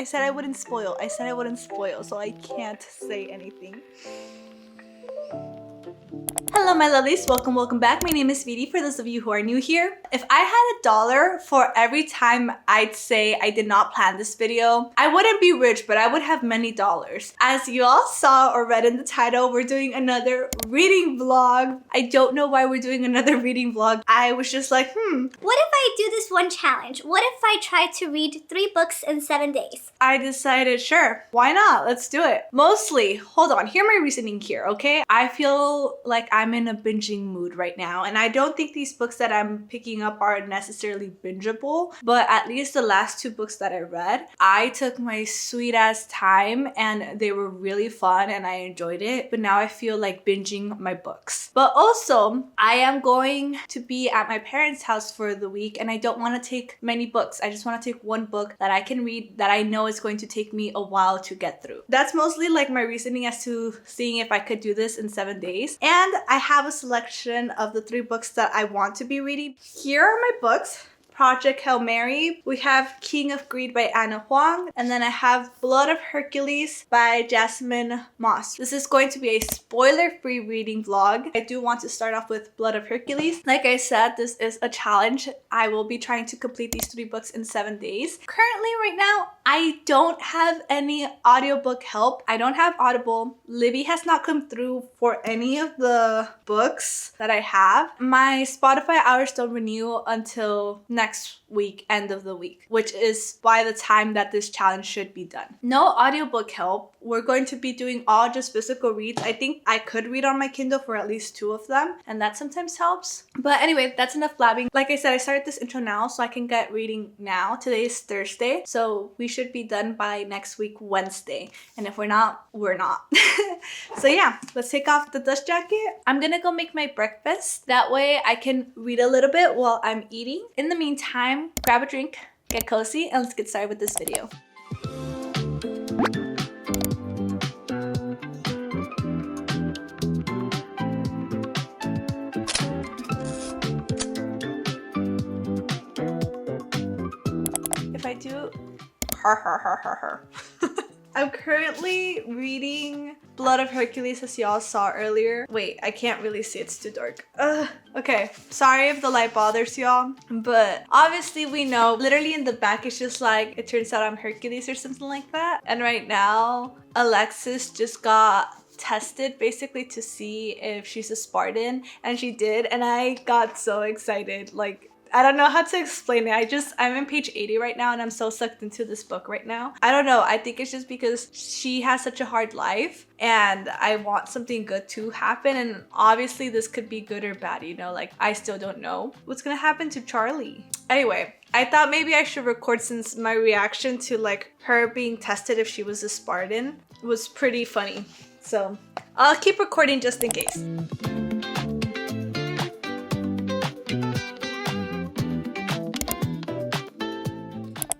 I said I wouldn't spoil. I said I wouldn't spoil, so I can't say anything. Hello my lovelies, welcome back. My name is Viry for those of you who are new here. If I had $1 for every time I'd say I did not plan this video, I wouldn't be rich, but I would have many dollars. As you all saw or read in the title, we're doing another reading vlog. I don't know why we're doing another reading vlog. I was just like, What if I do this one challenge? What if I try to read 3 books in 7 days? I decided, sure, why not? Let's do it. Mostly, hold on, hear my reasoning here, okay? I feel like I'm in a binging mood right now, and I don't think these books that I'm picking up are necessarily bingeable, but at least the last 2 books that I read, I took my sweet ass time and they were really fun and I enjoyed it, but now I feel like binging my books. But also, I am going to be at my parents' house for the week and I don't want to take many books. I just want to take one book that I can read that I know is going to take me a while to get through. That's mostly like my reasoning as to seeing if I could do this in 7 days. And I have a selection of the 3 books that I want to be reading. Here are my books. Project Hail Mary. We have King of Greed by Anna Huang. And then I have Blood of Hercules by Jasmine Moss. This is going to be a spoiler-free reading vlog. I do want to start off with Blood of Hercules. Like I said, this is a challenge. I will be trying to complete these 3 books in 7 days. Currently, right now, I don't have any audiobook help. I don't have Audible. Libby has not come through for any of the books that I have. My Spotify hours don't renew until next week, end of the week, which is by the time that this challenge should be done. No audiobook help. We're going to be doing all just physical reads. I think I could read on my Kindle for at least 2 of them, and that sometimes helps. But anyway, that's enough blabbing. Like I said, I started this intro now so I can get reading now. Today is Thursday, so we should be done by next week, Wednesday. And if we're not, we're not. So yeah, let's take off the dust jacket. I'm gonna go make my breakfast. That way I can read a little bit while I'm eating. In the meantime, grab a drink, get cozy, and let's get started with this video. If I do, I'm currently reading Blood of Hercules, as y'all saw earlier. Wait, I can't really see, it's too dark. Okay, sorry if the light bothers y'all, but obviously we know, literally in the back it's just like, it turns out I'm Hercules or something like that. And right now, Alexis just got tested basically to see if she's a Spartan, and she did, and I got so excited. Like, I don't know how to explain it. I'm in page 80 right now and I'm so sucked into this book right now. I don't know. I think it's just because she has such a hard life and I want something good to happen. And obviously this could be good or bad, you know, like I still don't know what's gonna happen to Charlie. Anyway, I thought maybe I should record since my reaction to like her being tested if she was a Spartan was pretty funny. So I'll keep recording just in case.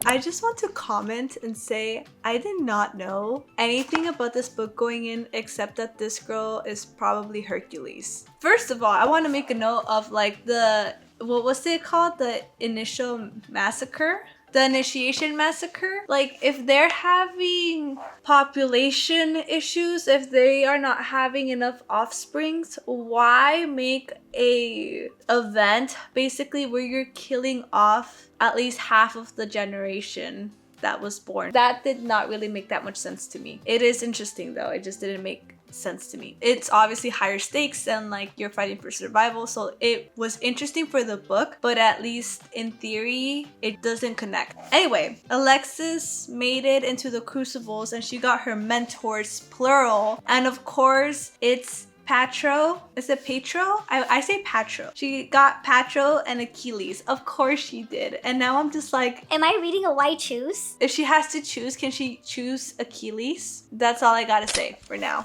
I just want to comment and say I did not know anything about this book going in except that this girl is probably Hercules. First of all, I want to make a note of like what was it called? The initial massacre? The initiation massacre? Like if they're having population issues, if they are not having enough offsprings, why make a event basically where you're killing off at least half of the generation that was born? That did not really make that much sense to me. It is interesting though, it just didn't make sense to me. It's obviously higher stakes and like you're fighting for survival, so it was interesting for the book, but at least in theory it doesn't connect. Anyway, Alexis made it into the crucibles and she got her mentors, plural, and of course it's Patro. Is it Patro? I say Patro. She got Patro and Achilles. Of course she did. And now I'm just like, am I reading a why choose? If she has to choose, can she choose Achilles? That's all I gotta say for now.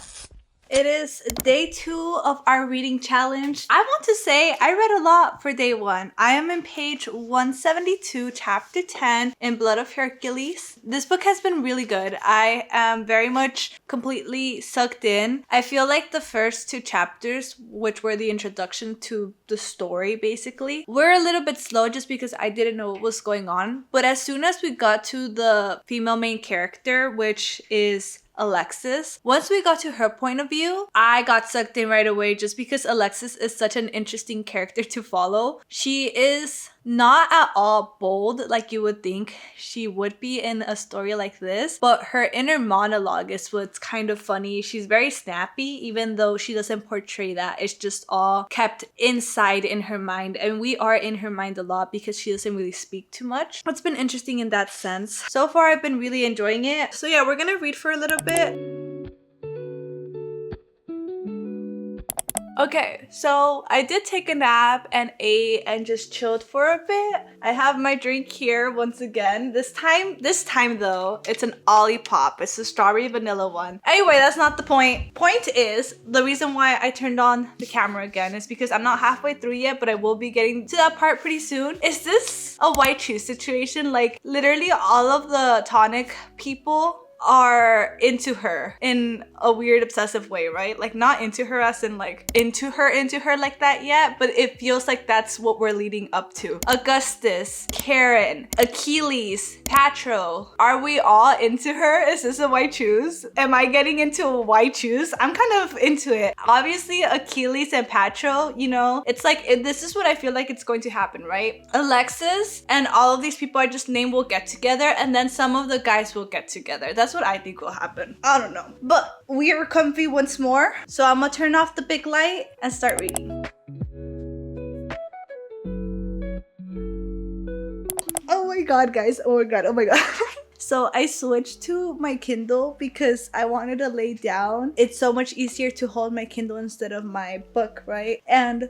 It is day 2 of our reading challenge. I want to say I read a lot for day 1. I am in page 172, chapter 10 in Blood of Hercules. This book has been really good. I am very much completely sucked in. I feel like the first 2 chapters, which were the introduction to the story basically, were a little bit slow just because I didn't know what was going on. But as soon as we got to the female main character, which is Alexis. Once we got to her point of view, I got sucked in right away just because Alexis is such an interesting character to follow. She is not at all bold like you would think she would be in a story like this, but her inner monologue is what's kind of funny. She's very snappy, even though she doesn't portray that. It's just all kept inside in her mind, and we are in her mind a lot because she doesn't really speak too much. It's been interesting in that sense. So far, I've been really enjoying it. So yeah, we're gonna read for a little bit. Okay, so I did take a nap and ate and just chilled for a bit. I have my drink here once again. This time though, it's an Olipop. It's a strawberry vanilla one. Anyway, that's not the point. Point is, the reason why I turned on the camera again is because I'm not halfway through yet, but I will be getting to that part pretty soon. Is this a white shoe situation? Like literally all of the tonic people are into her in a weird obsessive way, right? Like not into her as in like into her like that yet, but it feels like that's what we're leading up to. Augustus, Karen, Achilles, Patro, are we all into her? Is this a white choose? Am I getting into a white choose? I'm kind of into it. Obviously Achilles and Patro, you know, it's like this is what I feel like it's going to happen, right? Alexis and all of these people I just named will get together, and then some of the guys will get together. That's what I think will happen. I don't know. But we are comfy once more. So I'm gonna turn off the big light and start reading. Oh my god, guys. Oh my god. Oh my god. So I switched to my Kindle because I wanted to lay down. It's so much easier to hold my Kindle instead of my book, right? And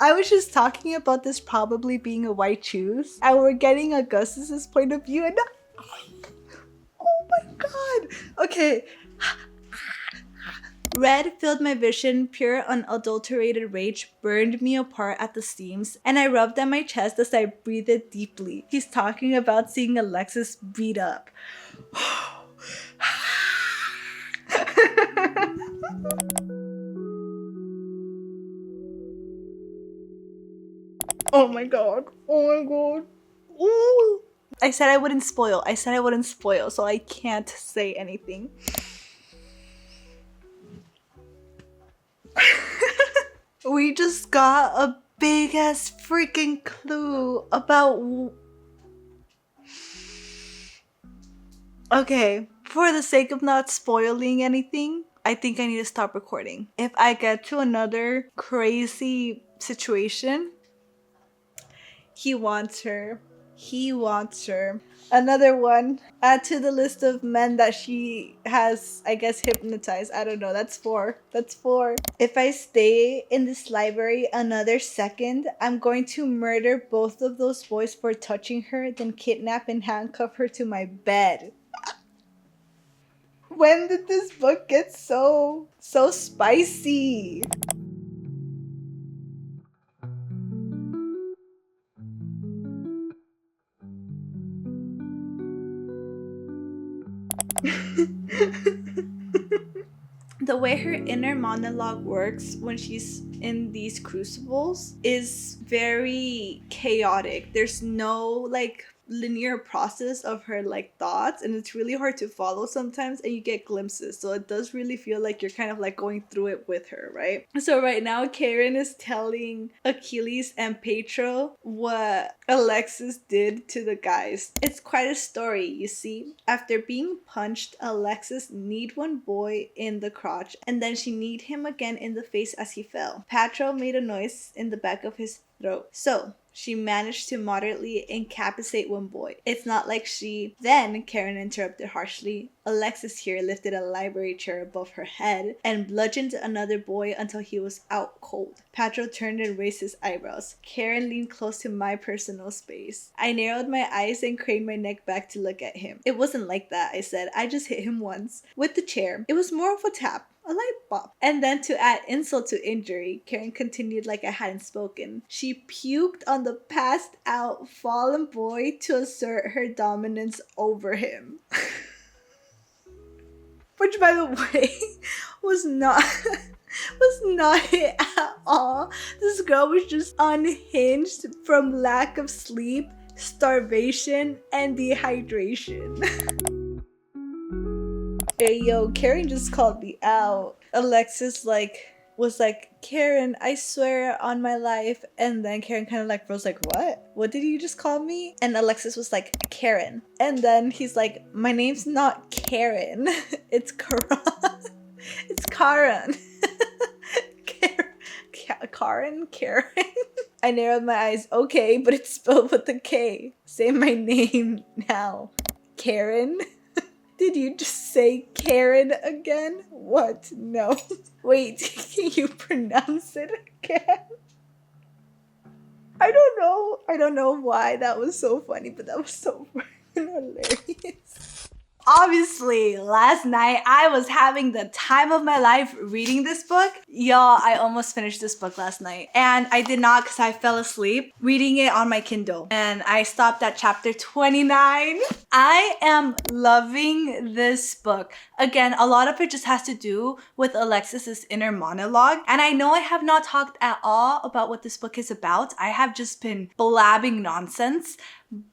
I was just talking about this probably being a white choose, and we're getting Augustus's point of view, and oh my god. Okay. Red filled my vision, pure unadulterated rage burned me apart at the seams, and I rubbed at my chest as I breathed deeply. He's talking about seeing Alexis beat up. Oh my god. Oh my god. Ooh. I said I wouldn't spoil. So I can't say anything. We just got a big ass freaking clue about... Okay, for the sake of not spoiling anything, I think I need to stop recording. If I get to another crazy situation, he wants her. He wants her. Another one. Add to the list of men that she has, I guess, hypnotized. I don't know. That's 4. That's 4. If I stay in this library another second, I'm going to murder both of those boys for touching her, then kidnap and handcuff her to my bed. When did this book get so spicy? The way her inner monologue works when she's in these crucibles is very chaotic. There's no like linear process of her like thoughts, and it's really hard to follow sometimes, and you get glimpses, so it does really feel like you're kind of like going through it with her, right? So right now Karen is telling Achilles and Petro what Alexis did to the guys. It's quite a story, you see. After being punched, Alexis kneed one boy in the crotch, and then she kneed him again in the face as he fell. Petro made a noise in the back of his throat. So she managed to moderately incapacitate one boy. It's not like she... Then, Karen interrupted harshly. Alexis here lifted a library chair above her head and bludgeoned another boy until he was out cold. Patro turned and raised his eyebrows. Karen leaned close to my personal space. I narrowed my eyes and craned my neck back to look at him. It wasn't like that, I said. I just hit him once. With the chair. It was more of a tap. A light bulb. And then to add insult to injury, Karen continued like I hadn't spoken. She puked on the passed out fallen boy to assert her dominance over him. Which, by the way, was not it at all. This girl was just unhinged from lack of sleep, starvation, and dehydration. Hey yo, Karen just called me out. Alexis was like, Karen, I swear on my life. And then Karen kind of like froze like, what? What did you just call me? And Alexis was like, Karen. And then he's like, my name's not Karen. It's Karan. It's Karan. Karen. I narrowed my eyes. Okay, but it's spelled with a K. Say my name now. Karen. Did you just say Karen again? What? No. Wait, can you pronounce it again? I don't know why that was so funny, but that was so hilarious. Obviously, last night I was having the time of my life reading this book. Y'all, I almost finished this book last night. And I did not because I fell asleep reading it on my Kindle. And I stopped at chapter 29. I am loving this book. Again, a lot of it just has to do with Alexis's inner monologue. And I know I have not talked at all about what this book is about. I have just been blabbing nonsense.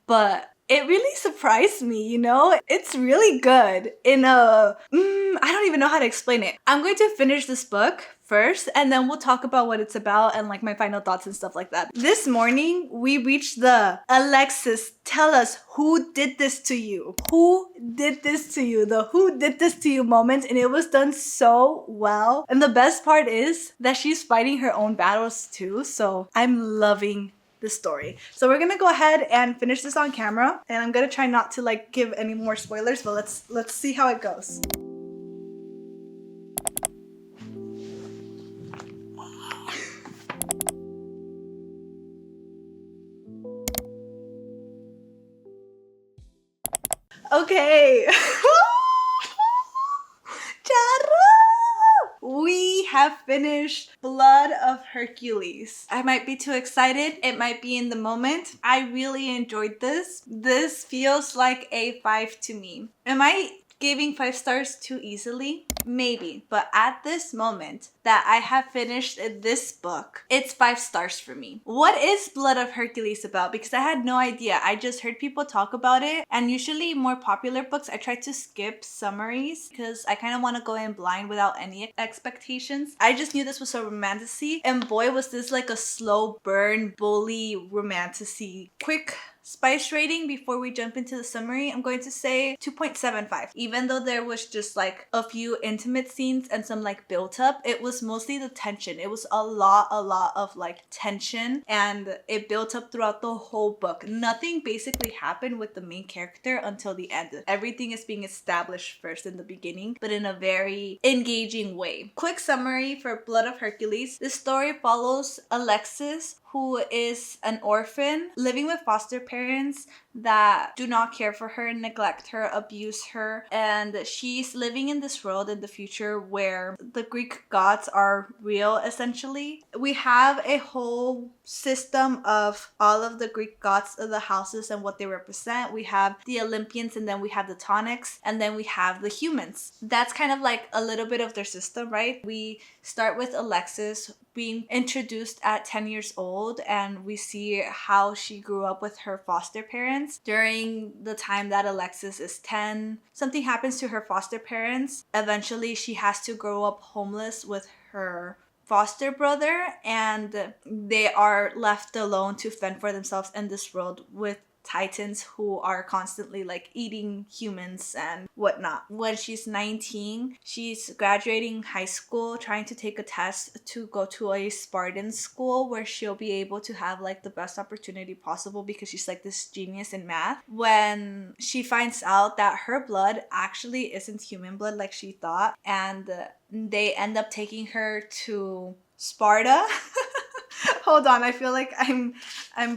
But it really surprised me, you know? It's really good in a... I don't even know how to explain it. I'm going to finish this book first, and then we'll talk about what it's about and like my final thoughts and stuff like that. This morning, we reached the Alexis, tell us who did this to you. Who did this to you? The who did this to you moment, and it was done so well. And the best part is that she's fighting her own battles too, so I'm loving the story. So we're gonna go ahead and finish this on camera, and I'm gonna try not to like give any more spoilers, but let's see how it goes. Okay. We have finished Blood of Hercules. I might be too excited. It might be in the moment. I really enjoyed this. This feels like a 5 to me. Am I giving 5 stars too easily? Maybe, but at this moment that I have finished this book, it's 5 stars for me. What is Blood of Hercules about? Because I had no idea. I just heard people talk about it, and usually more popular books, I try to skip summaries because I kind of want to go in blind without any expectations. I just knew this was a romantasy, and boy was this like a slow burn, bully romantasy. Quick spice rating before we jump into the summary, I'm going to say 2.75. Even though there was just like a few intimate scenes and some like built up, it was mostly the tension. It was a lot of like tension, and it built up throughout the whole book. Nothing basically happened with the main character until the end. Everything is being established first in the beginning, but in a very engaging way. Quick summary for Blood of Hercules. This story follows Alexis, who is an orphan living with foster parents that do not care for her, neglect her, abuse her, and she's living in this world in the future where the Greek gods are real, essentially. We have a whole system of all of the Greek gods of the houses and what they represent. We have the Olympians, and then we have the tonics, and then we have the humans. That's kind of like a little bit of their system, right? We start with Alexis being introduced at 10 years old, and we see how she grew up with her foster parents. During the time that Alexis is 10, something happens to her foster parents. Eventually, she has to grow up homeless with her foster brother, and they are left alone to fend for themselves in this world with titans who are constantly like eating humans and whatnot. When she's 19, she's graduating high school, trying to take a test to go to a Spartan school where she'll be able to have like the best opportunity possible because she's like this genius in math. When she finds out that her blood actually isn't human blood like she thought, and they end up taking her to Sparta Hold on, I feel like I'm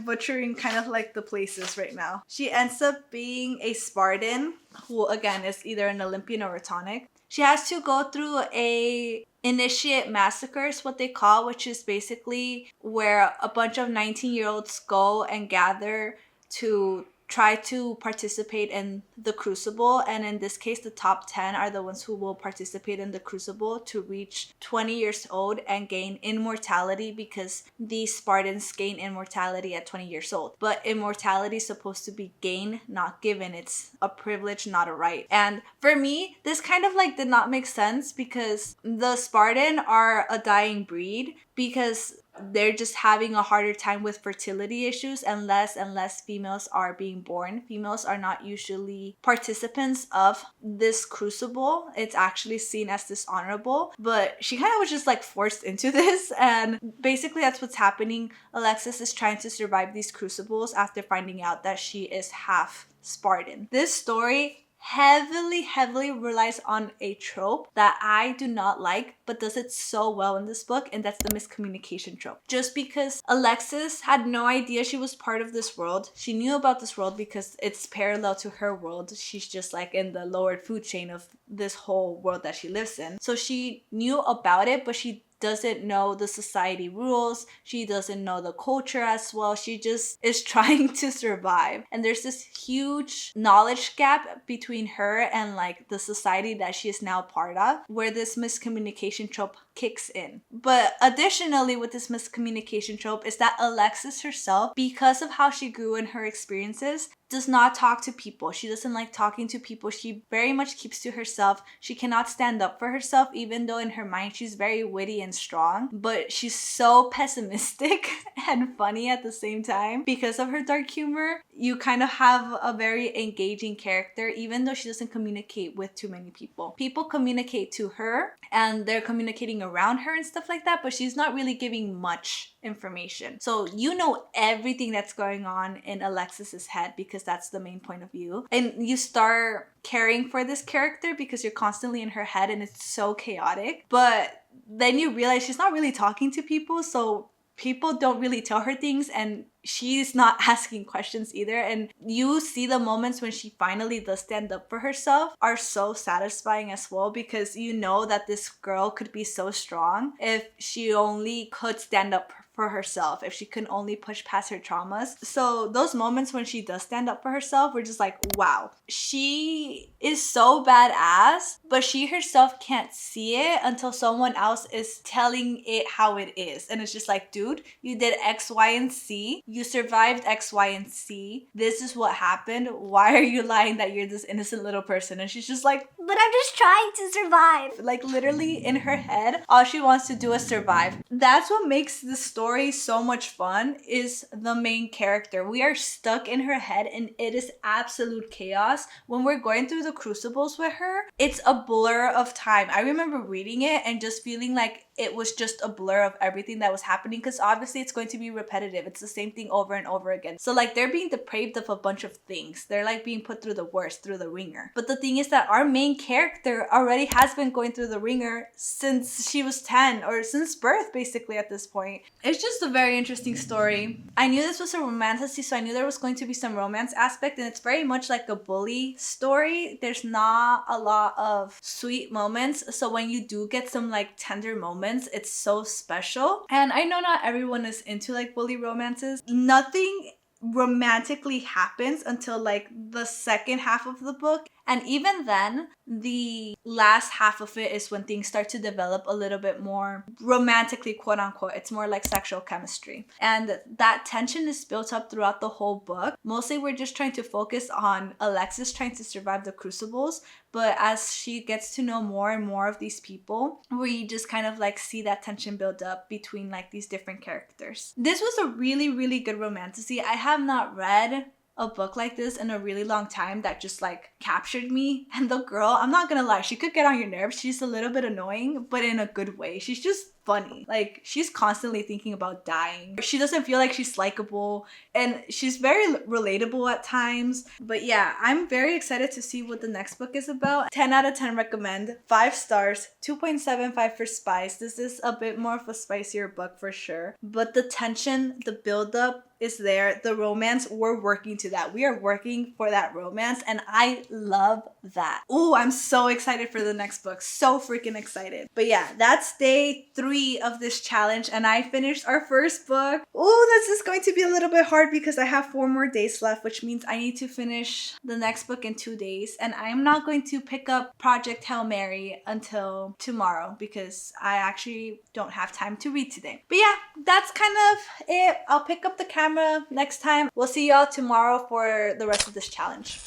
butchering kind of like the places right now. She ends up being a Spartan, who again is either an Olympian or a tonic. She has to go through a initiate massacre is what they call, which is basically where a bunch of 19-year-olds go and gather to try to participate in the crucible, and in this case the top 10 are the ones who will participate in the crucible to reach 20 years old and gain immortality, because these Spartans gain immortality at 20 years old. But immortality is supposed to be gained, not given. It's a privilege, not a right. And for me, this kind of like did not make sense, because the Spartan are a dying breed, because they're just having a harder time with fertility issues, and less females are being born. Females are not usually participants of this crucible. It's actually seen as dishonorable, but she kind of was just like forced into this, and basically that's what's happening. Alexis is trying to survive these crucibles after finding out that she is half Spartan. This story heavily relies on a trope that I do not like, but does it so well in this book, and that's the miscommunication trope. Just because Alexis had no idea she was part of this world, she knew about this world because it's parallel to her world. She's just like in the lower food chain of this whole world that she lives in. So she knew about it, but she doesn't know the society rules. She doesn't know the culture as well. She just is trying to survive. And there's this huge knowledge gap between her and like the society that she is now part of, where this miscommunication trope kicks in. But additionally with this miscommunication trope is that Alexis herself, because of how she grew in her experiences, does not talk to people. She doesn't like talking to people. She very much keeps to herself. She cannot stand up for herself, even though in her mind she's very witty and strong. But she's so pessimistic and funny at the same time. Because of her dark humor, you kind of have a very engaging character, even though she doesn't communicate with too many people. People communicate to her and they're communicating around her and stuff like that, but she's not really giving much information. So you know everything that's going on in Alexis's head, because that's the main point of view. And you start caring for this character because you're constantly in her head and it's so chaotic. But then you realize she's not really talking to people, so people don't really tell her things, and she's not asking questions either. And you see the moments when she finally does stand up for herself are so satisfying as well, because you know that this girl could be so strong if she only could stand up for herself, if she can only push past her traumas. So those moments when she does stand up for herself, we're just like, wow, she is so badass, but she herself can't see it until someone else is telling it how it is. And it's just like, dude, you did X, Y, and Z. You survived X, Y, and Z. This is what happened. Why are you lying that you're this innocent little person? And she's just like, but I'm just trying to survive. Like literally in her head, all she wants to do is survive. That's what makes the story so much fun, is the main character. We are stuck in her head and it is absolute chaos. When we're going through the crucibles with her, it's a blur of time. I remember reading it and just feeling like it was just a blur of everything that was happening, because obviously it's going to be repetitive. It's the same thing over and over again. So like they're being depraved of a bunch of things. They're like being put through the worst, through the ringer. But the thing is that our main character already has been going through the ringer since she was 10, or since birth basically at this point. It's just a very interesting story. I knew this was a romantasy, so I knew there was going to be some romance aspect, and it's very much like a bully story. There's not a lot of sweet moments, so when you do get some like tender moments, it's so special. And I know not everyone is into like bully romances. Nothing romantically happens until like the second half of the book, and even then the last half of it is when things start to develop a little bit more romantically, quote unquote. It's more like sexual chemistry, and that tension is built up throughout the whole book. Mostly we're just trying to focus on Alexis trying to survive the crucibles, but as she gets to know more and more of these people, we just kind of like see that tension build up between like these different characters. This was a really good romantasy. I have not read a book like this in a really long time that just like captured me. And the girl, I'm not gonna lie, she could get on your nerves. She's a little bit annoying, but in a good way. She's just funny. Like, she's constantly thinking about dying. She doesn't feel like she's likable, and she's very relatable at times. But yeah, I'm very excited to see what the next book is about. 10 out of 10 recommend. 5 stars. 2.75 for spice. This is a bit more of a spicier book for sure. But the tension, the build-up is there. The romance, we're working to that. We are working for that romance, and I love that. Oh, I'm so excited for the next book. So freaking excited. But yeah, that's day 3 of this challenge, and I finished our first book. Oh, this is going to be a little bit hard because I have 4 more days left, which means I need to finish the next book in 2 days, and I am not going to pick up Project Hail Mary until tomorrow because I actually don't have time to read today. But yeah, that's kind of it. I'll pick up the camera next time. We'll see y'all tomorrow for the rest of this challenge.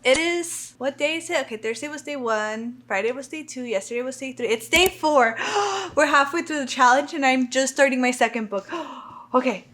It is, what day is it? Okay, Thursday was day 1, Friday was day 2, yesterday was day 3. It's day 4. We're halfway through the challenge and I'm just starting my second book.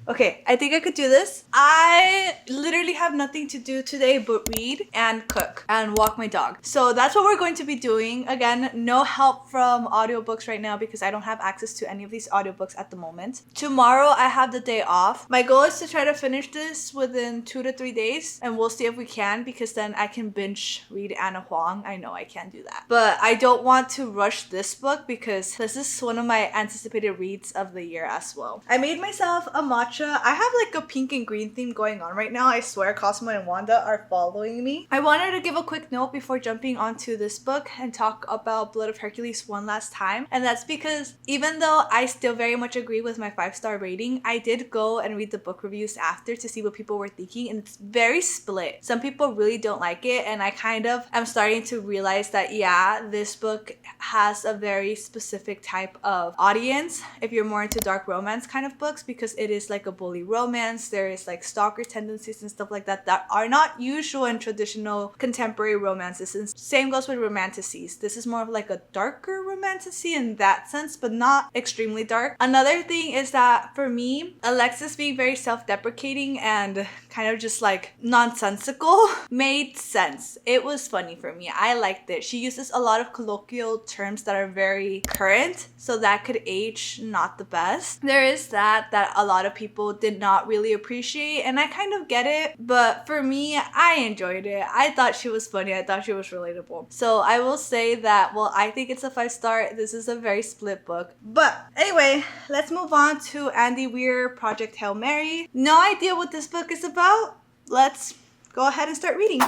Okay, I think I could do this. I literally have nothing to do today but read and cook and walk my dog. So that's what we're going to be doing. Again, no help from audiobooks right now because I don't have access to any of these audiobooks at the moment. Tomorrow I have the day off. My goal is to try to finish this within 2 to 3 days, and we'll see if we can, because then I can binge read Anna Huang. I know I can't do that. But I don't want to rush this book because this is one of my anticipated reads of the year as well. I made myself a matcha. I have like a pink and green theme going on right now. I swear Cosmo and Wanda are following me. I wanted to give a quick note before jumping onto this book and talk about Blood of Hercules one last time. And that's because even though I still very much agree with my 5-star rating, I did go and read the book reviews after to see what people were thinking, and it's very split. Some people really don't like it, and I kind of am starting to realize that yeah, this book has a very specific type of audience if you're more into dark romance kind of books, because it is like a bully romance. There is like stalker tendencies and stuff like that that are not usual in traditional contemporary romances. And same goes with romanticies. This is more of like a darker romantasy in that sense, but not extremely dark. Another thing is that for me, Alexis being very self-deprecating and kind of just like nonsensical made sense. It was funny for me. I liked it. She uses a lot of colloquial terms that are very current, so that could age not the best. There is that a lot of people did not really appreciate, and I kind of get it, but for me, I enjoyed it. I thought she was funny. I thought she was relatable. So I will say that, well, I think it's a 5-star. This is a very split book. But anyway, let's move on to Andy Weir, Project Hail Mary. No idea what this book is about. Let's go ahead and start reading.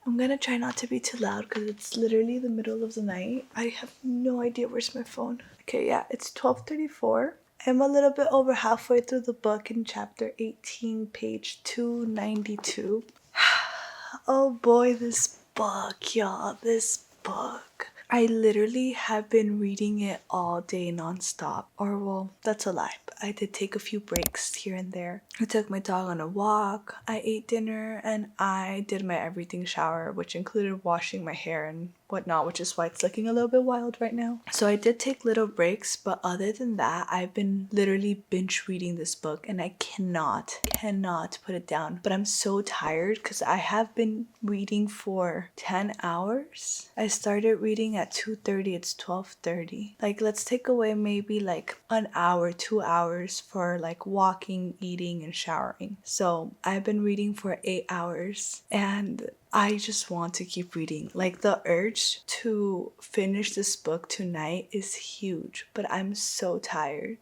I'm gonna try not to be too loud because it's literally the middle of the night. I have no idea where's my phone. Okay, yeah, it's 12:34. I'm a little bit over halfway through the book in chapter 18, page 292. Oh boy, this book, y'all, this book. I literally have been reading it all day nonstop. Or well, that's a lie. I did take a few breaks here and there. I took my dog on a walk, I ate dinner, and I did my everything shower, which included washing my hair and whatnot, which is why it's looking a little bit wild right now. So I did take little breaks, but other than that, I've been literally binge reading this book, and I cannot put it down. But I'm so tired because I have been reading for 10 hours. I started reading at 2:30. It's 12:30. Like, let's take away maybe like an hour, 2 hours for like walking, eating, and showering. So I've been reading for 8 hours, and I just want to keep reading. Like, the urge to finish this book tonight is huge, but I'm so tired.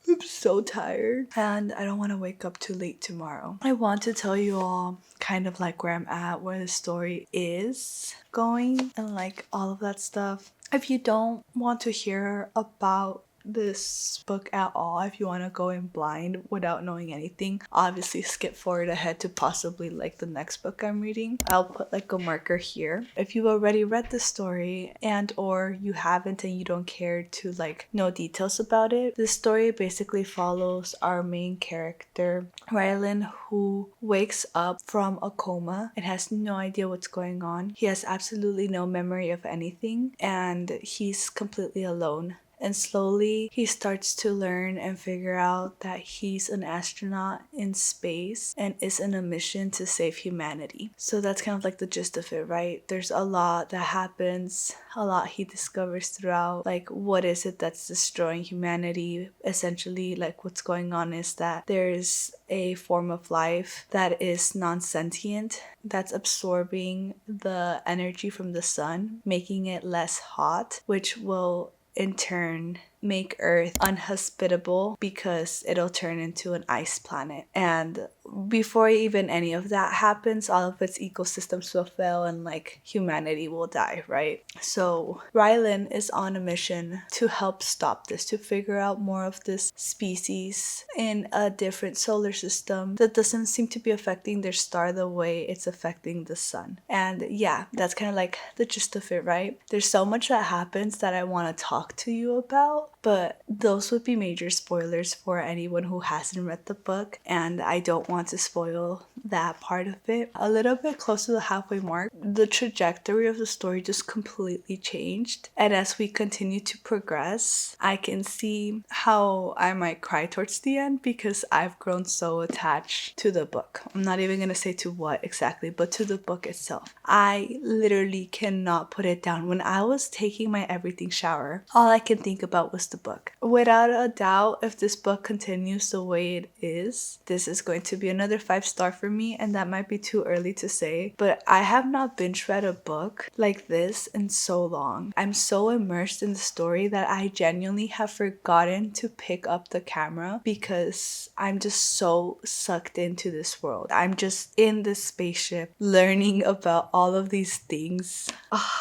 I'm so tired, and I don't want to wake up too late tomorrow. I want to tell you all kind of like where I'm at, where the story is going, and like all of that stuff. If you don't want to hear about this book at all, if you want to go in blind without knowing anything, obviously skip forward ahead to possibly like the next book I'm reading. I'll put like a marker here. If you've already read the story and or you haven't and you don't care to like know details about it, this story basically follows our main character Rylan, who wakes up from a coma and has no idea what's going on. He has absolutely no memory of anything and he's completely alone. And slowly he starts to learn and figure out that he's an astronaut in space and is on a mission to save humanity. So that's kind of like the gist of it, right? There's a lot that happens, a lot he discovers throughout. Like, what is it that's destroying humanity? Essentially, like what's going on is that there's a form of life that is non-sentient, that's absorbing the energy from the sun, making it less hot, which will in turn make Earth unhospitable because it'll turn into an ice planet. And before even any of that happens, all of its ecosystems will fail and like humanity will die, right? So Rylan is on a mission to help stop this, to figure out more of this species in a different solar system that doesn't seem to be affecting their star the way it's affecting the sun. And yeah, that's kind of like the gist of it, right? There's so much that happens that I want to talk to you about, but those would be major spoilers for anyone who hasn't read the book, and I don't want to spoil that part of it. A little bit close to the halfway mark, the trajectory of the story just completely changed, and as we continue to progress, I can see how I might cry towards the end because I've grown so attached to the book. I'm not even gonna say to what exactly, but to the book itself. I literally cannot put it down. When I was taking my everything shower, all I can think about was the book. Without a doubt, if this book continues the way it is, this is going to be another 5-star for me, and that might be too early to say, but I have not binge read a book like this in so long. I'm so immersed in the story that I genuinely have forgotten to pick up the camera because I'm just so sucked into this world. I'm just in this spaceship learning about all of these things. Oh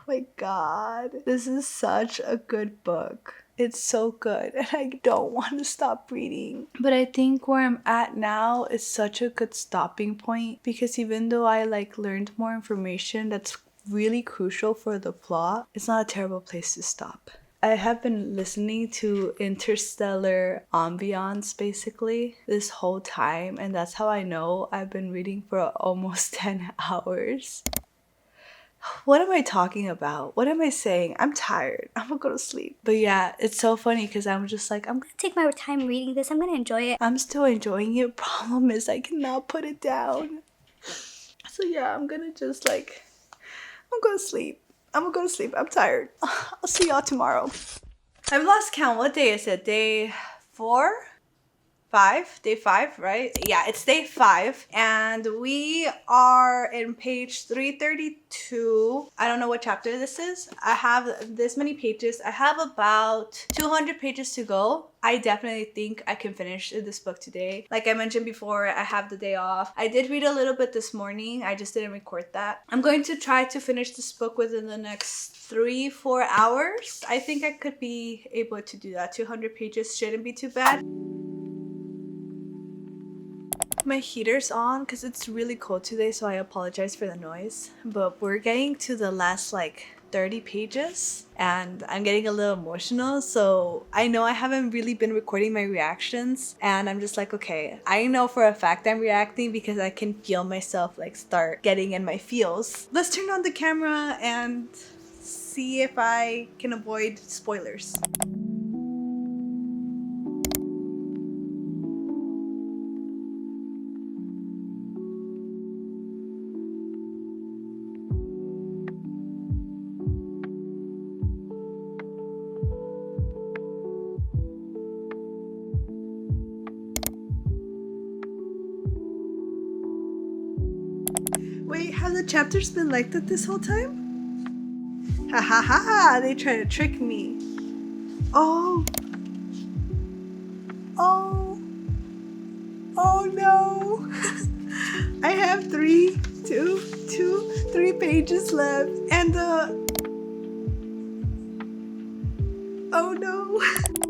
my god, this is such a good book. It's so good and I don't want to stop reading. But I think where I'm at now is such a good stopping point because even though I like learned more information that's really crucial for the plot, it's not a terrible place to stop. I have been listening to interstellar ambience basically this whole time, and that's how I know I've been reading for almost 10 hours. What am I talking about? What am I saying? I'm tired. I'm gonna go to sleep. But yeah, it's so funny because I'm just like, I'm gonna Take my time reading this. I'm gonna enjoy it. I'm still enjoying it. Problem is I cannot put it down. So yeah, I'm gonna just like, I'm gonna sleep. I'm gonna go to sleep. I'm tired. I'll see y'all tomorrow. I've lost count. What day is it? Day 4? 5? Day 5, right? Yeah, it's day 5. And we are in page 332. I don't know what chapter this is. I have this many pages. I have about 200 pages to go. I definitely think I can finish this book today. Like I mentioned before, I have the day off. I did read a little bit this morning. I just didn't record that. I'm going to try to finish this book within the next 3-4 hours. I think I could be able to do that. 200 pages shouldn't be too bad. My heater's on because it's really cold today, so I apologize for the noise. But we're getting to the last like 30 pages and I'm getting a little emotional. So I know I haven't really been recording my reactions and I'm just like, okay, I know for a fact I'm reacting because I can feel myself like start getting in my feels. Let's turn on the camera and see if I can avoid spoilers. Wait, have the chapters been like that this whole time? Ha ha ha, they try to trick me. Oh. Oh. Oh no. I have 3 pages left and oh no.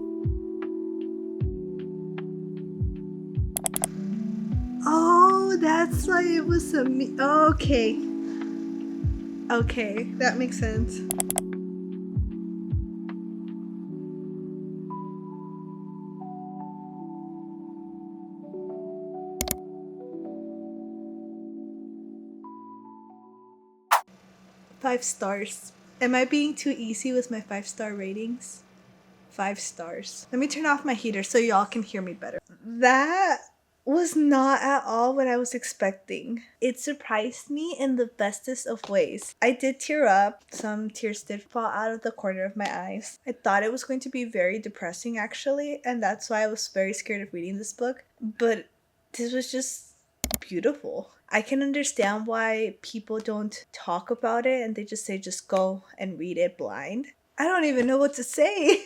that's why it was a me. Oh, okay. Okay, that makes sense. Five stars. Am I being too easy with my 5-star ratings? 5 stars. Let me turn off my heater so y'all can hear me better. That was not at all what I was expecting. It surprised me in the bestest of ways. I did tear up. Some tears did fall out of the corner of my eyes. I thought it was going to be very depressing actually, and that's why I was very scared of reading this book. But this was just beautiful. I can understand why people don't talk about it and they just say just go and read it blind. I don't even know what to say.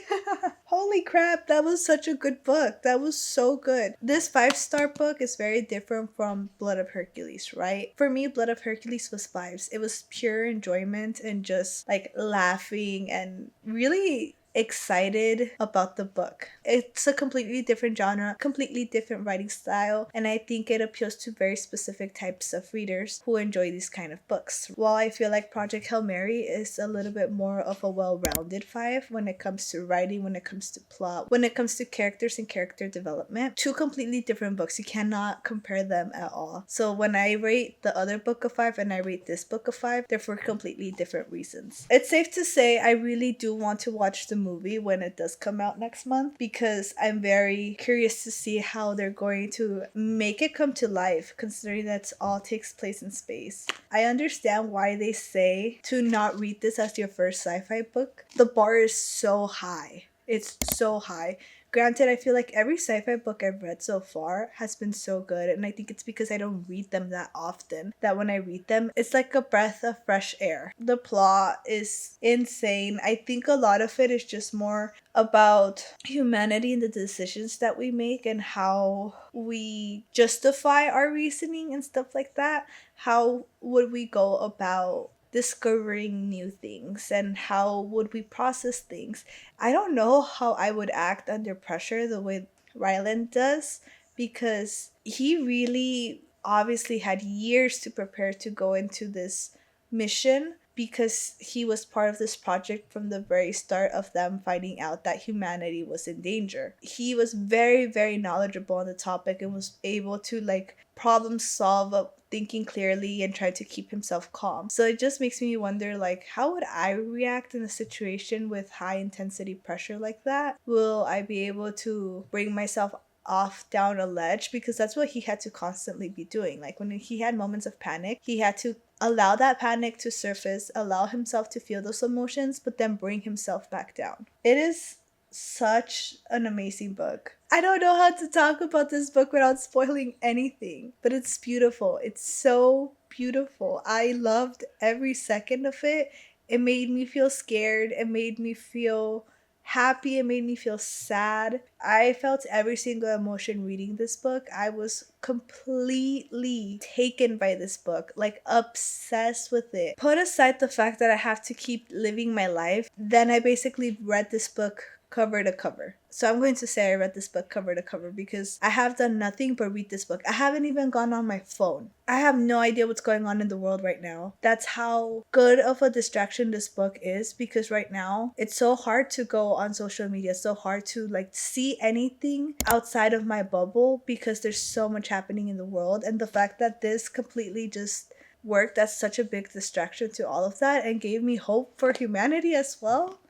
Holy crap, that was such a good book. That was so good. This 5-star book is very different from Blood of Hercules, right? For me, Blood of Hercules was 5s. It was pure enjoyment and just like laughing and really excited about the book. It's a completely different genre, completely different writing style, and I think it appeals to very specific types of readers who enjoy these kind of books. While I feel like Project Hail Mary is a little bit more of a well-rounded 5 when it comes to writing, when it comes to plot, when it comes to characters and character development. Two completely different books. You cannot compare them at all. So when I rate the other book a 5 and I rate this book a 5, they're for completely different reasons. It's safe to say I really do want to watch the movie when it does come out next month because I'm very curious to see how they're going to make it come to life, considering that all takes place in space. I understand why they say to not read this as your first sci-fi book. The bar is so high. It's so high. Granted, I feel like every sci-fi book I've read so far has been so good, and I think it's because I don't read them that often that when I read them, it's like a breath of fresh air. The plot is insane. I think a lot of it is just more about humanity and the decisions that we make and how we justify our reasoning and stuff like that. How would we go about discovering new things and how would we process things? I don't know how I would act under pressure the way Ryland does because he really obviously had years to prepare to go into this mission because he was part of this project from the very start of them finding out that humanity was in danger. He was very, very knowledgeable on the topic and was able to like problem solve thinking clearly and try to keep himself calm. So it just makes me wonder like how would I react in a situation with high intensity pressure like that? Will I be able to bring myself off down a ledge? Because that's what he had to constantly be doing. Like when he had moments of panic, he had to allow that panic to surface, allow himself to feel those emotions, but then bring himself back down. It is such an amazing book. I don't know how to talk about this book without spoiling anything, but it's beautiful. It's so beautiful. I loved every second of it. It made me feel scared. It made me feel happy. It made me feel sad. I felt every single emotion reading this book. I was completely taken by this book, like obsessed with it. Put aside the fact that I have to keep living my life, then I basically read this book cover to cover. So I'm going to say I read this book cover to cover because I have done nothing but read this book. I haven't even gone on my phone. I have no idea what's going on in the world right now. That's how good of a distraction this book is because right now it's so hard to go on social media. It's so hard to like see anything outside of my bubble because there's so much happening in the world. And the fact that this completely just worked as such a big distraction to all of that and gave me hope for humanity as well.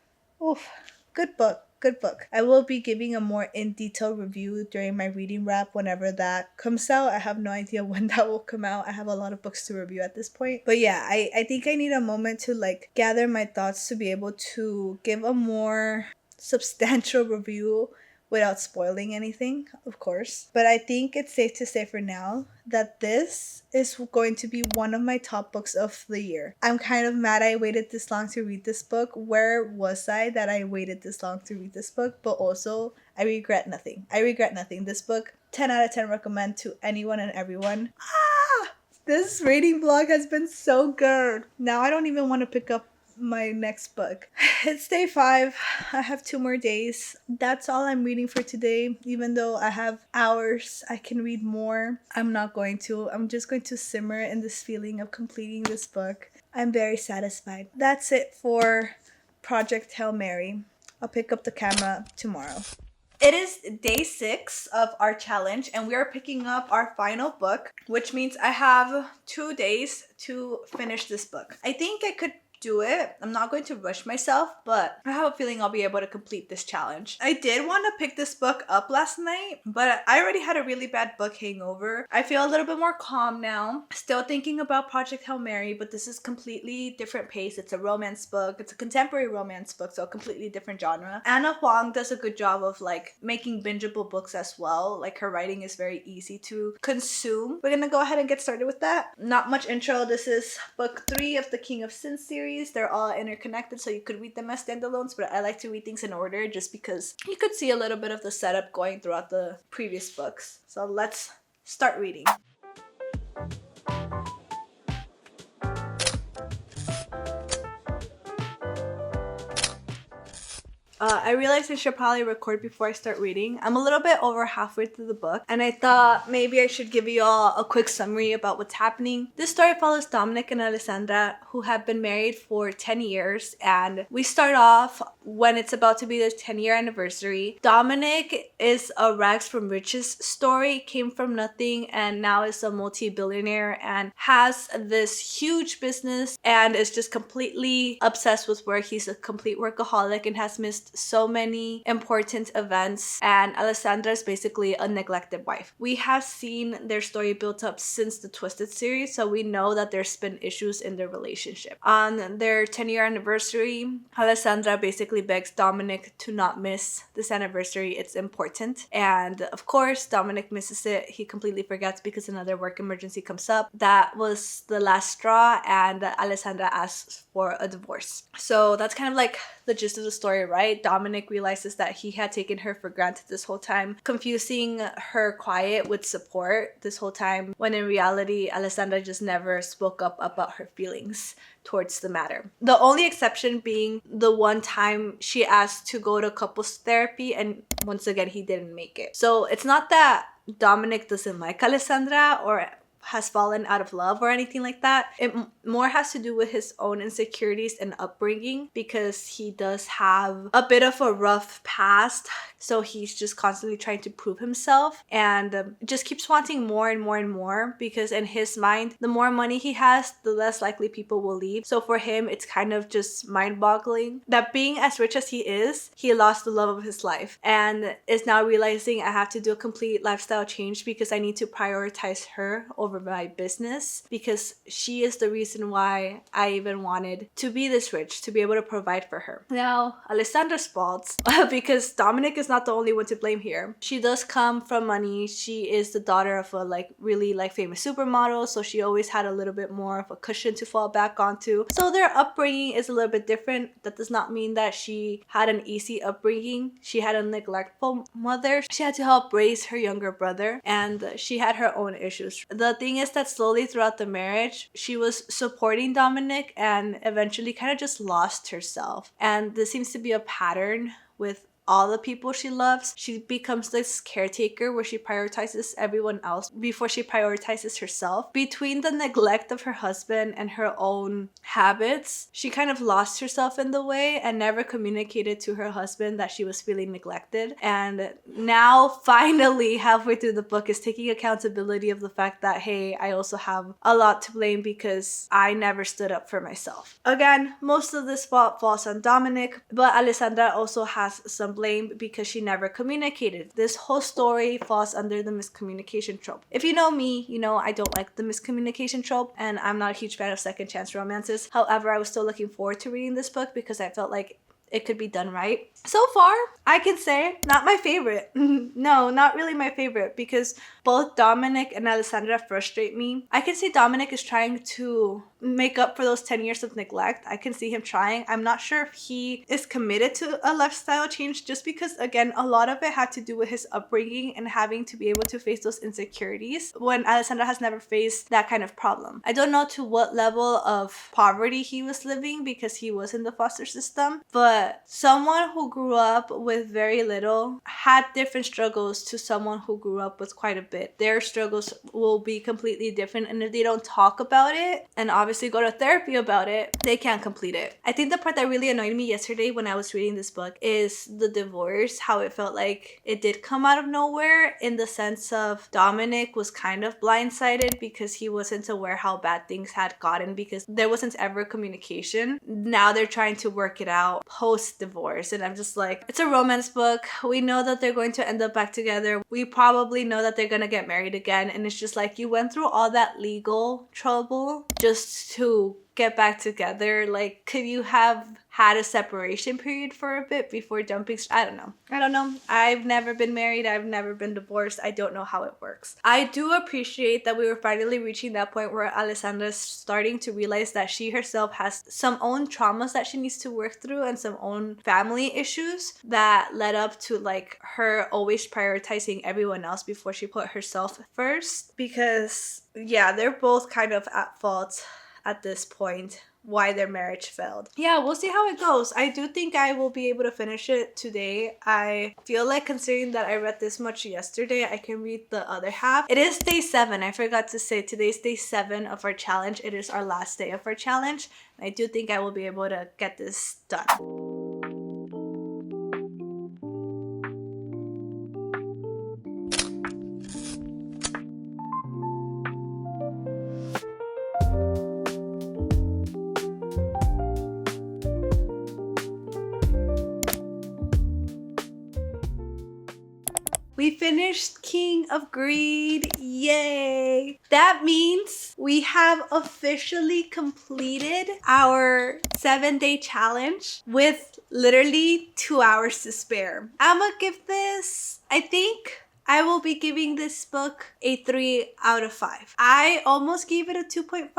Oof. Good book. Good book. I will be giving a more in-detail review during my reading wrap whenever that comes out. I have no idea when that will come out. I have a lot of books to review at this point. But yeah, I think I need a moment to like gather my thoughts to be able to give a more substantial review without spoiling anything, of course. But I think it's safe to say for now that this is going to be one of my top books of the year. I'm kind of mad I waited this long to read this book. Where was I that I waited this long to read this book? But also, I regret nothing. I regret nothing. This book, 10 out of 10 recommend to anyone and everyone. This rating vlog has been so good. Now I don't even want to pick up my next book. It's day 5. I have 2 more days. That's all I'm reading for today. Even though I have hours, I can read more. I'm not going to. I'm just going to simmer in this feeling of completing this book. I'm very satisfied. That's it for Project Hail Mary. I'll pick up the camera tomorrow. It is day 6 of our challenge, and we are picking up our final book, which means I have 2 days to finish this book. I think I could do it. I'm not going to rush myself, but I have a feeling I'll be able to complete this challenge. I did want to pick this book up last night, but I already had a really bad book hangover. I feel a little bit more calm now. Still thinking about Project Hail Mary, but this is completely different pace. It's a romance book. It's a contemporary romance book, so a completely different genre. Anna Huang does a good job of like making bingeable books as well. Like her writing is very easy to consume. We're gonna go ahead and get started with that. Not much intro. This is book 3 of the King of Sin series. They're all interconnected, so you could read them as standalones, but I like to read things in order just because you could see a little bit of the setup going throughout the previous books. So let's start reading. I realized I should probably record before I start reading. I'm a little bit over halfway through the book, and I thought maybe I should give you all a quick summary about what's happening. This story follows Dominic and Alessandra, who have been married for 10 years, and we start off when it's about to be their 10-year anniversary. Dominic is a rags from riches story, came from nothing, and now is a multi-billionaire and has this huge business and is just completely obsessed with work. He's a complete workaholic and has missed so many important events, and Alessandra is basically a neglected wife. We have seen their story built up since the Twisted series, so we know that there's been issues in their relationship. On their 10-year anniversary, Alessandra basically begs Dominic to not miss this anniversary. It's important, and of course Dominic misses it. He completely forgets because another work emergency comes up. That was the last straw, and Alessandra asks for a divorce. So that's kind of like the gist of the story, right? Dominic realizes that he had taken her for granted this whole time, confusing her quiet with support this whole time, when in reality, Alessandra just never spoke up about her feelings towards the matter. The only exception being the one time she asked to go to couples therapy, and once again, he didn't make it. So it's not that Dominic doesn't like Alessandra or has fallen out of love or anything like that. It more has to do with his own insecurities and upbringing, because he does have a bit of a rough past. So he's just constantly trying to prove himself, and just keeps wanting more and more and more, because in his mind, the more money he has, the less likely people will leave. So for him, it's kind of just mind-boggling that being as rich as he is, he lost the love of his life and is now realizing, I have to do a complete lifestyle change because I need to prioritize her over my business, because she is the reason why I even wanted to be this rich, to be able to provide for her. Now, Alessandra's fault, because Dominic is not the only one to blame here. She does come from money. She is the daughter of a really famous supermodel, so she always had a little bit more of a cushion to fall back onto. So their upbringing is a little bit different. That does not mean that she had an easy upbringing. She had a neglectful mother. She had to help raise her younger brother, and she had her own issues. The thing is that slowly throughout the marriage, she was supporting Dominic and eventually kind of just lost herself. And this seems to be a pattern with all the people she loves. She becomes this caretaker where she prioritizes everyone else before she prioritizes herself. Between the neglect of her husband and her own habits, she kind of lost herself in the way and never communicated to her husband that she was feeling neglected. And now, finally, halfway through the book, is taking accountability of the fact that, hey, I also have a lot to blame because I never stood up for myself. Again, most of this fault falls on Dominic, but Alessandra also has some blame because she never communicated. This whole story falls under the miscommunication trope. If you know me, you know I don't like the miscommunication trope, and I'm not a huge fan of second chance romances. However, I was still looking forward to reading this book because I felt like it could be done right. So far, I can say not my favorite. No, not really my favorite, because both Dominic and Alessandra frustrate me. I can say Dominic is trying to make up for those 10 years of neglect. I can see him trying. I'm not sure if he is committed to a lifestyle change, just because, again, a lot of it had to do with his upbringing and having to be able to face those insecurities when Alessandra has never faced that kind of problem. I don't know to what level of poverty he was living because he was in the foster system, but someone who grew up with very little had different struggles to someone who grew up with quite a bit. Their struggles will be completely different, and if they don't talk about it and obviously go to therapy about it, they can't complete it. I think the part that really annoyed me yesterday when I was reading this book is the divorce, how it felt like it did come out of nowhere, in the sense of Dominic was kind of blindsided because he wasn't aware how bad things had gotten because there wasn't ever communication. Now they're trying to work it out post divorce, and I'm just like, it's a romance book. We know that they're going to end up back together. We probably know that they're gonna get married again, and it's just like, you went through all that legal trouble just to get back together. Like, could you have had a separation period for a bit before jumping? I don't know. I've never been married. I've never been divorced. I don't know how it works. I do appreciate that we were finally reaching that point where Alessandra's starting to realize that she herself has some own traumas that she needs to work through and some own family issues that led up to like her always prioritizing everyone else before she put herself first. Because yeah, they're both kind of at fault at this point why their marriage failed. Yeah, we'll see how it goes. I do think I will be able to finish it today. I feel like, considering that I read this much yesterday, I can read the other half. It is day 7. I forgot to say today's day 7 of our challenge. It is our last day of our challenge. I do think I will be able to get this done. We finished King of Greed. Yay! That means we have officially completed our 7-day challenge with literally 2 hours to spare. I'm gonna give this, I think I will be giving this book a 3 out of 5. I almost gave it a 2.5,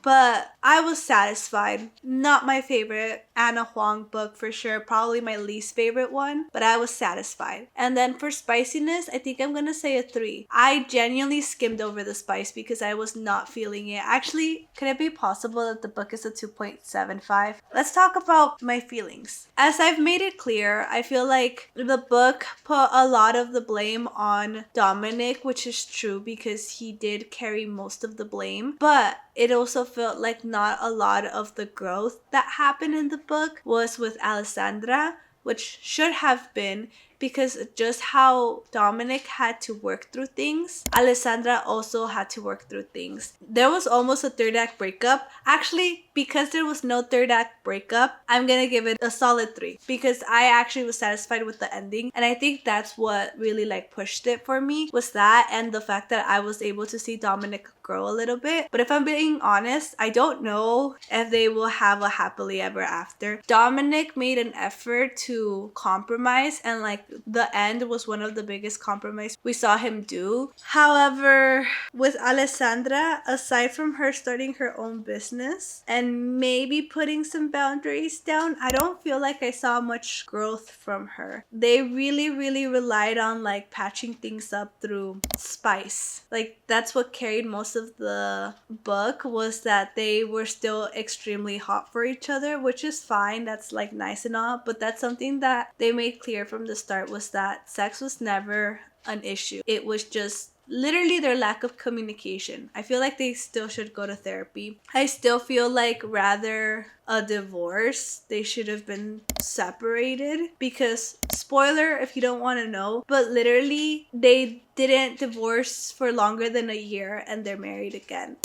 but I was satisfied. Not my favorite Anna Huang book for sure. Probably my least favorite one, but I was satisfied. And then for spiciness, I think I'm gonna say a 3. I genuinely skimmed over the spice because I was not feeling it. Actually, could it be possible that the book is a 2.75? Let's talk about my feelings. As I've made it clear, I feel like the book put a lot of the blame on Dominic, which is true because he did carry most of the blame, but it also felt like not a lot of the growth that happened in the book was with Alessandra, which should have been, because just how Dominic had to work through things, Alessandra also had to work through things. There was almost a third act breakup. Actually, because there was no third act breakup, I'm gonna give it a solid 3 because I actually was satisfied with the ending, and I think that's what really like pushed it for me, was that and the fact that I was able to see Dominic grow a little bit. But if I'm being honest, I don't know if they will have a happily ever after. Dominic made an effort to compromise, and like the end was one of the biggest compromise we saw him do. However, with Alessandra, aside from her starting her own business and maybe putting some boundaries down, I don't feel like I saw much growth from her. They really relied on like patching things up through spice. Like that's what carried most of the book, was that they were still extremely hot for each other, which is fine. That's like nice and all, but that's something that they made clear from the start, was that sex was never an issue. It was just literally their lack of communication. I feel like they still should go to therapy. I still feel like rather a divorce, they should have been separated, because spoiler if you don't want to know, but literally they didn't divorce for longer than a year and they're married again.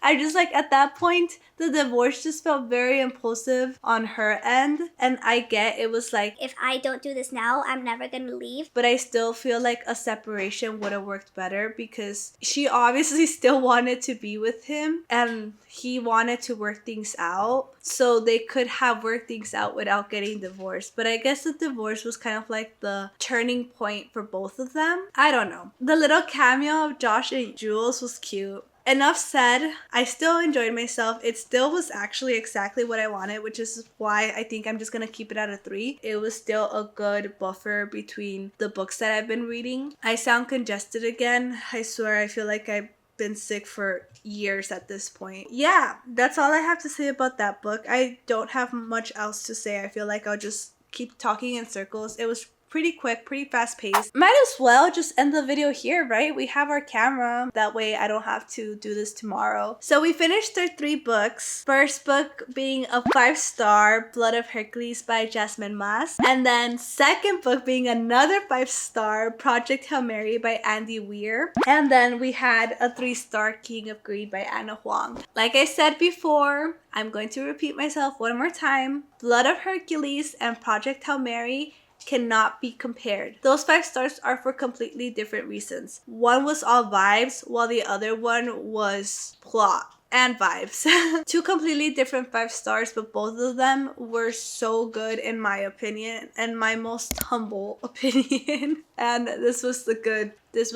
I just like, at that point, the divorce just felt very impulsive on her end. And I get it was like, If I don't do this now, I'm never gonna leave. but I still feel like a separation would have worked better, because she obviously still wanted to be with him and he wanted to work things out. So they could have worked things out without getting divorced. But I guess the divorce was kind of like the turning point for both of them. I don't know. The little cameo of Josh and Jules was cute. enough said. I still enjoyed myself. It still was actually exactly what I wanted, which is why I think I'm just gonna keep it at a 3. It was still a good buffer between the books that I've been reading. I sound congested again. I swear, I feel like I've been sick for years at this point. Yeah, that's all I have to say about that book. I don't have much else to say. I feel like I'll just keep talking in circles. It was pretty quick, pretty fast paced. Might as well just end the video here, right? We have our camera. That way I don't have to do this tomorrow. So we finished our 3 books. First book being a 5-star, Blood of Hercules by Jasmine Mas. And then second book being another 5-star, Project Hail Mary by Andy Weir. And then we had a 3-star, King of Greed by Anna Huang. Like I said before, I'm going to repeat myself one more time. Blood of Hercules and Project Hail Mary cannot be compared. Those 5 stars are for completely different reasons. One was all vibes, while the other one was plot and vibes. 2 completely different 5 stars, but both of them were so good in my opinion, and my most humble opinion. And this was okay. This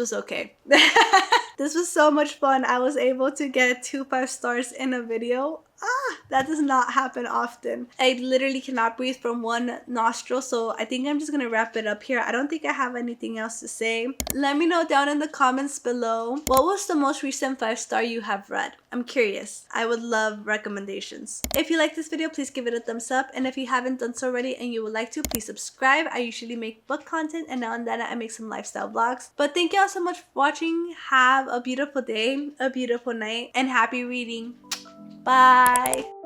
was so much fun. I was able to get 2 5 stars in a video. That does not happen often. I literally cannot breathe from one nostril, so I think I'm just gonna wrap it up here. I don't think I have anything else to say. Let me know down in the comments below, what was the most recent 5-star you have read? I'm curious. I would love recommendations. If you like this video, please give it a thumbs up, and if you haven't done so already and you would like to, please subscribe. I usually make book content, and now and then I make some lifestyle vlogs. But thank you all so much for watching. Have a beautiful day, a beautiful night, and happy reading. Bye.